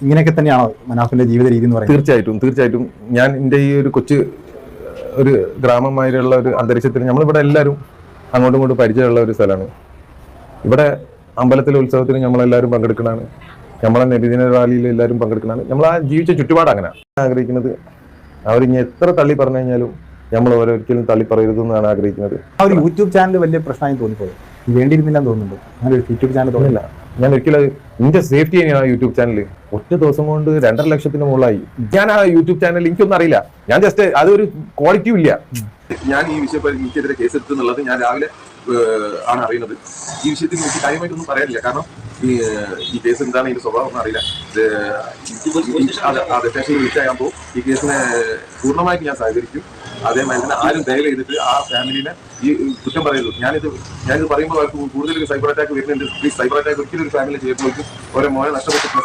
ഇങ്ങനെയൊക്കെ തന്നെയാണോ മനാഫിന്റെ ജീവിത രീതി എന്ന് പറയുന്നത്? തീർച്ചയായിട്ടും ഞാൻ എൻ്റെ ഈ ഒരു കൊച്ചു ഒരു ഗ്രാമമായുള്ള ഒരു അന്തരീക്ഷത്തിൽ നമ്മളിവിടെ എല്ലാവരും അങ്ങോട്ടും ഇങ്ങോട്ടും പരിചയമുള്ള ഒരു സ്ഥലമാണ്. ഇവിടെ അമ്പലത്തിലെ ഉത്സവത്തിന് നമ്മളെല്ലാവരും പങ്കെടുക്കുന്നതാണ്. നമ്മളെ നബിദിന റാലിയിൽ എല്ലാവരും പങ്കെടുക്കുന്നതാണ്. നമ്മൾ ആ ജീവിച്ച ചുറ്റുപാട് അങ്ങനെ ആഗ്രഹിക്കുന്നത്. അവരിങ്ങനെ എത്ര തള്ളി പറഞ്ഞു കഴിഞ്ഞാലും നമ്മൾ ഓരോരിക്കലും തള്ളി പറയരുതെന്നാണ് ആഗ്രഹിക്കുന്നത്. ആ ഒരു യൂട്യൂബ് ചാനൽ വലിയ പ്രശ്നമായി തോന്നിപ്പോയി, വേണ്ടിയിരുന്നില്ലെന്ന് തോന്നുന്നുണ്ട്. അങ്ങനെ ഒരു യൂട്യൂബ് ചാനൽ തോന്നില്ല. ഞാൻ ഒരിക്കലും എന്റെ സേഫ്റ്റി തന്നെയാണ് ആ യൂട്യൂബ് ചാനൽ. ഒറ്റ ദിവസം കൊണ്ട് 2.5 ലക്ഷത്തിന് മുകളിലായി. ഞാൻ ആ യൂട്യൂബ് ചാനൽ എനിക്കൊന്നും അറിയില്ല. ഞാൻ ജസ്റ്റ് അതൊരു ക്വാളിറ്റിയും ഇല്ല. ഞാൻ ഈ വിഷയം എനിക്കെതിരെ കേസെടുത്തു എന്നുള്ളത് ഞാൻ രാവിലെ ആണ് അറിയുന്നത്. ഈ വിഷയത്തിൽ എനിക്ക് കാര്യമായിട്ടൊന്നും പറയാനില്ല. കാരണം ഈ കേസ് എന്താണ് ഇതിന്റെ സ്വഭാവം ഒന്നും അറിയില്ല. സ്റ്റേഷനിൽ വിളിച്ചാകുമ്പോൾ ഈ കേസിനെ പൂർണ്ണമായിട്ട് ഞാൻ സഹകരിക്കും. അതേമാതിരി തന്നെ ആരും ദയവ് ചെയ്തിട്ട് ആ ഫാമിലിനെ ഈ കുറ്റം പറയരുത്. ഞാനിത് പറയുമ്പോൾ അവർക്ക് കൂടുതൽ സൈബർ അറ്റാക്ക് വരുന്നുണ്ട്. പ്ലീസ് സൈബർ അറ്റാക്ക് ഒരിക്കലും ഒരു ഫാമിലി ചെയ്യുമ്പോഴേക്കും ഓരോ മോനെ നഷ്ടപ്പെട്ടിട്ടുള്ള